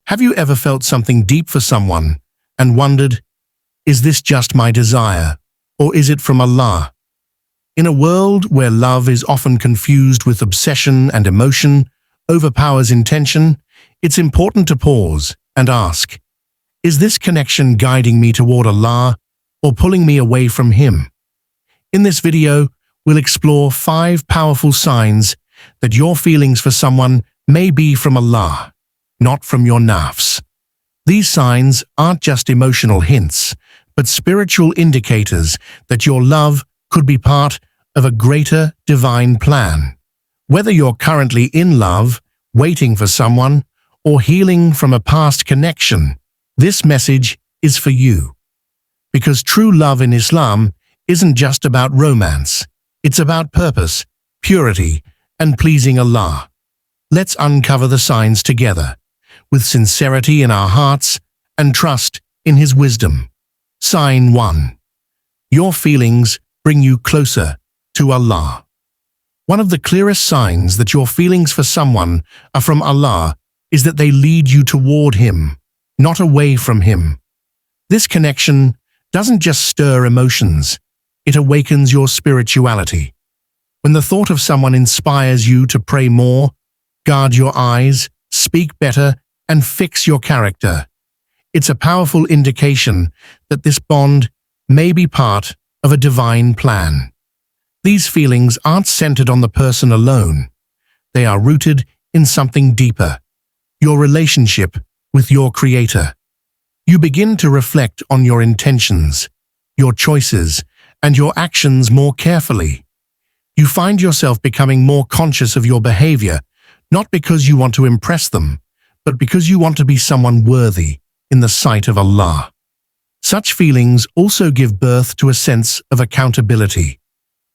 Have you ever felt something deep for someone and wondered, is this just my desire, or is it from Allah? In a world where love is often confused with obsession and emotion overpowers intention, it's important to pause and ask, is this connection guiding me toward Allah or pulling me away from Him? In this video, we'll explore 5 powerful signs that your feelings for someone may be from Allah, not from your nafs. These signs aren't just emotional hints, but spiritual indicators that your love could be part of a greater divine plan. Whether you're currently in love, waiting for someone, or healing from a past connection, this message is for you. Because true love in Islam isn't just about romance. It's about purpose, purity, and pleasing Allah. Let's uncover the signs together, with sincerity in our hearts and trust in His wisdom. Sign 1. Your feelings bring you closer to Allah. One of the clearest signs that your feelings for someone are from Allah is that they lead you toward Him, not away from Him. This connection doesn't just stir emotions, it awakens your spirituality. When the thought of someone inspires you to pray more, guard your eyes, speak better, and fix your character, it's a powerful indication that this bond may be part of a divine plan. These feelings aren't centered on the person alone. They are rooted in something deeper, your relationship with your Creator. You begin to reflect on your intentions, your choices, and your actions more carefully. You find yourself becoming more conscious of your behavior, not because you want to impress them, but because you want to be someone worthy in the sight of Allah. Such feelings also give birth to a sense of accountability.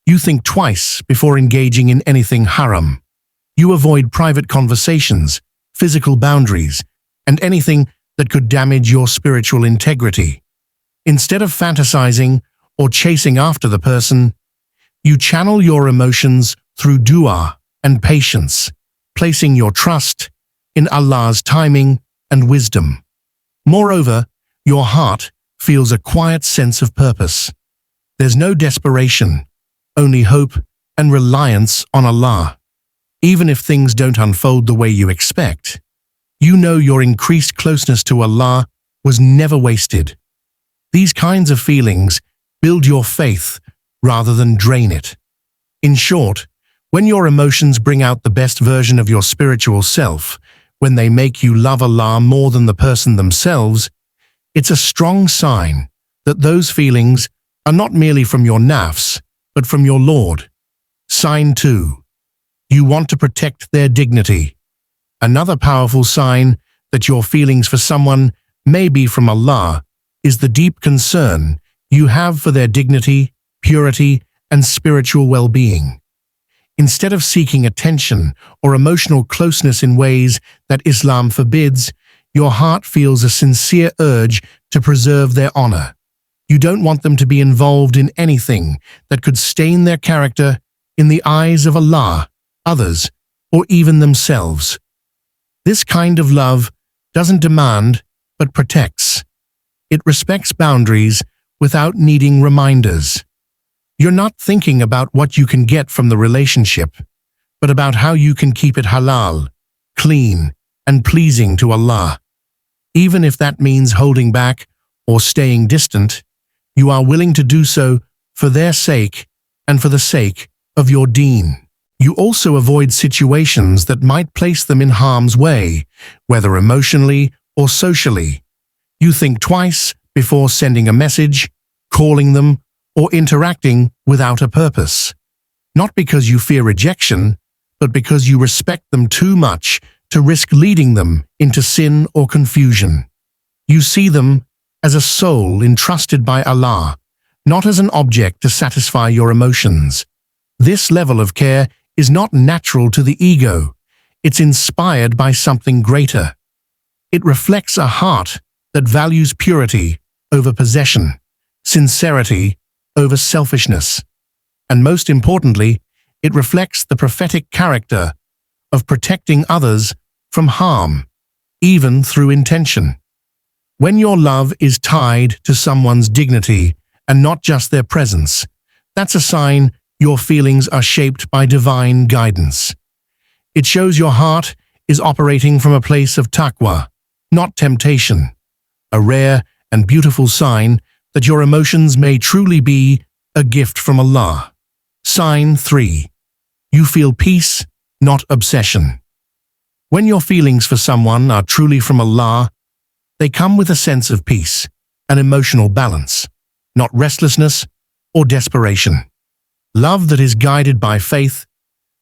You think twice before engaging in anything haram. You avoid private conversations, physical boundaries, and anything that could damage your spiritual integrity. Instead of fantasizing or chasing after the person, you channel your emotions through dua and patience, placing your trust in Allah's timing and wisdom. Moreover, your heart feels a quiet sense of purpose. There's no desperation, only hope and reliance on Allah. Even if things don't unfold the way you expect, you know your increased closeness to Allah was never wasted. These kinds of feelings build your faith rather than drain it. In short, when your emotions bring out the best version of your spiritual self, when they make you love Allah more than the person themselves, it's a strong sign that those feelings are not merely from your nafs, but from your Lord. Sign 2. You want to protect their dignity. Another powerful sign that your feelings for someone may be from Allah is the deep concern you have for their dignity, purity, and spiritual well-being. Instead of seeking attention or emotional closeness in ways that Islam forbids, your heart feels a sincere urge to preserve their honor. You don't want them to be involved in anything that could stain their character in the eyes of Allah, others, or even themselves. This kind of love doesn't demand, but protects. It respects boundaries without needing reminders. You're not thinking about what you can get from the relationship, but about how you can keep it halal, clean, and pleasing to Allah. Even if that means holding back or staying distant, you are willing to do so for their sake and for the sake of your deen. You also avoid situations that might place them in harm's way, whether emotionally or socially. You think twice before sending a message, calling them, or interacting without a purpose. Not because you fear rejection, but because you respect them too much to risk leading them into sin or confusion. You see them as a soul entrusted by Allah, not as an object to satisfy your emotions. This level of care is not natural to the ego. It's inspired by something greater. It reflects a heart that values purity over possession, sincerity over selfishness, and most importantly, it reflects the prophetic character of protecting others from harm, even through intention. When your love is tied to someone's dignity and not just their presence, that's a sign your feelings are shaped by divine guidance. It shows your heart is operating from a place of taqwa, not temptation, a rare and beautiful sign that your emotions may truly be a gift from Allah. Sign 3. You feel peace, not obsession. When your feelings for someone are truly from Allah, they come with a sense of peace, an emotional balance, not restlessness or desperation. Love that is guided by faith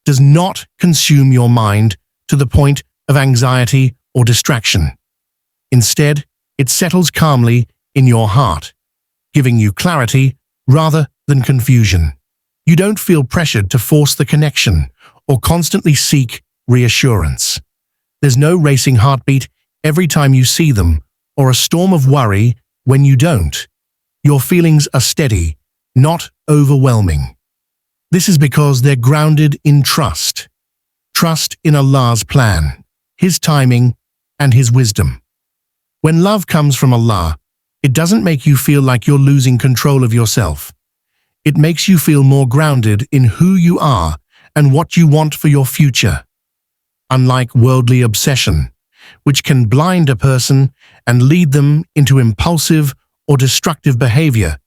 does not consume your mind to the point of anxiety or distraction. Instead, it settles calmly in your heart, giving you clarity rather than confusion. You don't feel pressured to force the connection or constantly seek reassurance. There's no racing heartbeat every time you see them or a storm of worry when you don't. Your feelings are steady, not overwhelming. This is because they're grounded in trust. Trust in Allah's plan, His timing, and His wisdom. When love comes from Allah, it doesn't make you feel like you're losing control of yourself. It makes you feel more grounded in who you are and what you want for your future. Unlike worldly obsession, which can blind a person and lead them into impulsive or destructive behavior,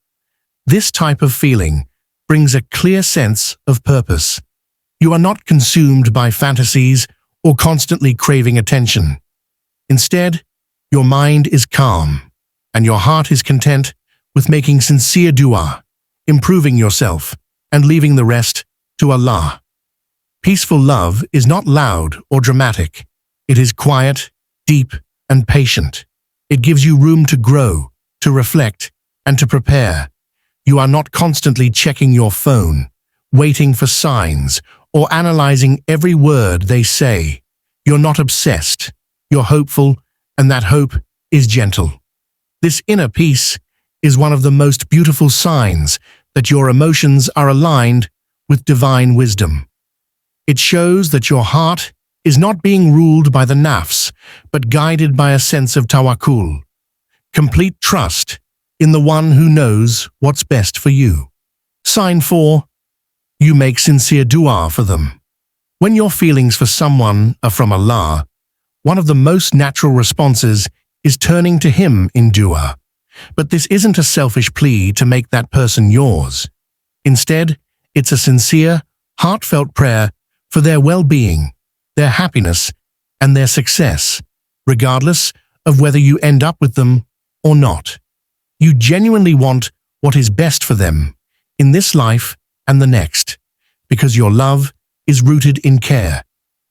this type of feeling brings a clear sense of purpose. You are not consumed by fantasies or constantly craving attention. Instead, your mind is calm and your heart is content with making sincere dua, improving yourself, and leaving the rest to Allah. Peaceful love is not loud or dramatic. It is quiet, deep, and patient. It gives you room to grow, to reflect, and to prepare. You are not constantly checking your phone, waiting for signs, or analyzing every word they say. You're not obsessed. You're hopeful, and that hope is gentle. This inner peace is one of the most beautiful signs that your emotions are aligned with divine wisdom. It shows that your heart is not being ruled by the nafs, but guided by a sense of tawakkul, complete trust in the one who knows what's best for you. Sign 4. You make sincere dua for them. When your feelings for someone are from Allah, one of the most natural responses is turning to Him in dua. But this isn't a selfish plea to make that person yours. Instead, it's a sincere, heartfelt prayer for their well-being, their happiness, and their success, regardless of whether you end up with them or not. You genuinely want what is best for them in this life and the next, because your love is rooted in care,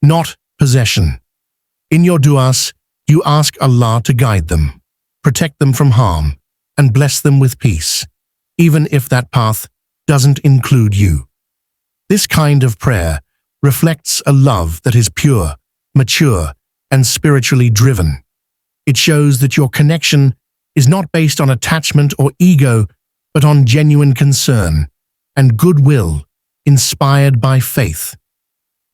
not possession. In your du'as, you ask Allah to guide them, protect them from harm, and bless them with peace, even if that path doesn't include you. This kind of prayer reflects a love that is pure, mature, and spiritually driven. It shows that your connection is not based on attachment or ego, but on genuine concern and goodwill inspired by faith.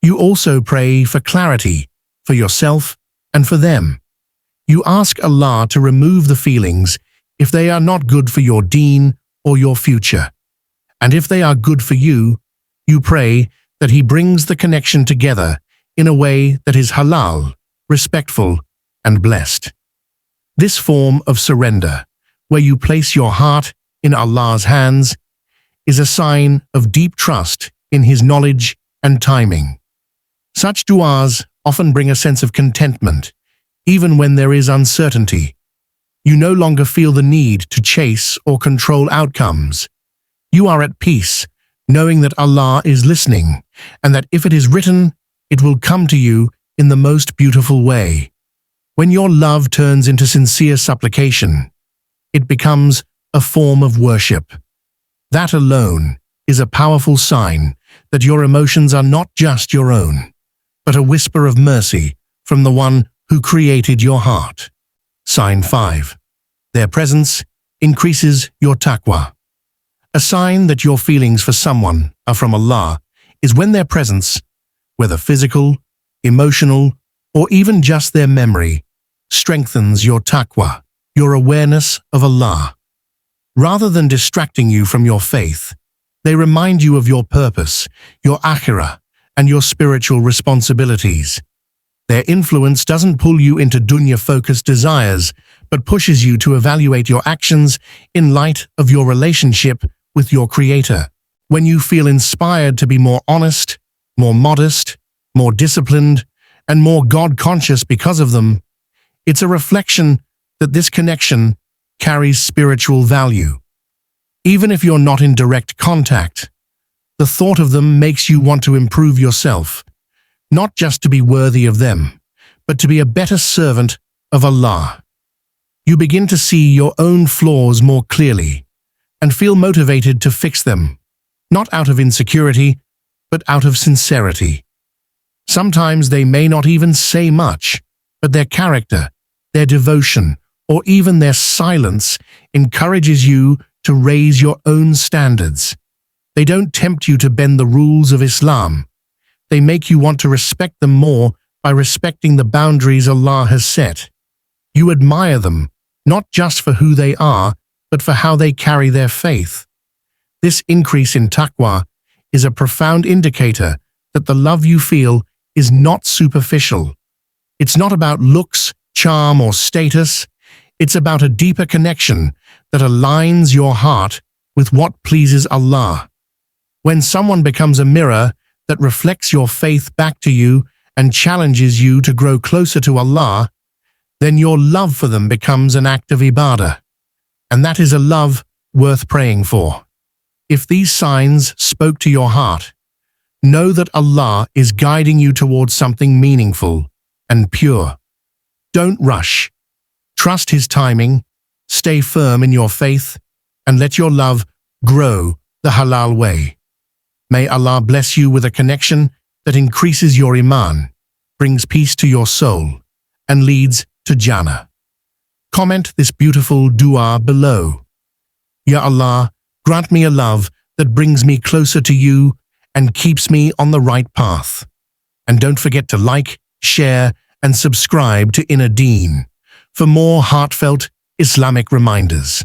You also pray for clarity for yourself and for them. You ask Allah to remove the feelings if they are not good for your deen or your future. And if they are good for you, you pray that He brings the connection together in a way that is halal, respectful, and blessed. This form of surrender, where you place your heart in Allah's hands, is a sign of deep trust in His knowledge and timing. Such du'as often bring a sense of contentment, even when there is uncertainty. You no longer feel the need to chase or control outcomes. You are at peace, knowing that Allah is listening, and that if it is written, it will come to you in the most beautiful way. When your love turns into sincere supplication, it becomes a form of worship. That alone is a powerful sign that your emotions are not just your own, but a whisper of mercy from the one who created your heart. Sign 5. Their presence increases your taqwa. A sign that your feelings for someone are from Allah is when their presence, whether physical, emotional, or even just their memory, strengthens your taqwa, your awareness of Allah. Rather than distracting you from your faith, they remind you of your purpose, your akhirah, and your spiritual responsibilities. Their influence doesn't pull you into dunya-focused desires, but pushes you to evaluate your actions in light of your relationship with your Creator. When you feel inspired to be more honest, more modest, more disciplined, and more God-conscious because of them, it's a reflection that this connection carries spiritual value. Even if you're not in direct contact, the thought of them makes you want to improve yourself, not just to be worthy of them, but to be a better servant of Allah. You begin to see your own flaws more clearly and feel motivated to fix them, not out of insecurity, but out of sincerity. Sometimes they may not even say much, but their character, their devotion, or even their silence encourages you to raise your own standards. They don't tempt you to bend the rules of Islam. They make you want to respect them more by respecting the boundaries Allah has set. You admire them, not just for who they are, but for how they carry their faith. This increase in taqwa is a profound indicator that the love you feel is not superficial. It's not about looks, charm, or status. It's about a deeper connection that aligns your heart with what pleases Allah. When someone becomes a mirror that reflects your faith back to you and challenges you to grow closer to Allah, then your love for them becomes an act of ibadah. And that is a love worth praying for. If these signs spoke to your heart, know that Allah is guiding you towards something meaningful and pure. Don't rush. Trust His timing, stay firm in your faith, and let your love grow the halal way. May Allah bless you with a connection that increases your iman, brings peace to your soul, and leads to Jannah. Comment this beautiful dua below. Ya Allah, grant me a love that brings me closer to you and keeps me on the right path. And don't forget to like, share, and subscribe to Inner Deen for more heartfelt Islamic reminders.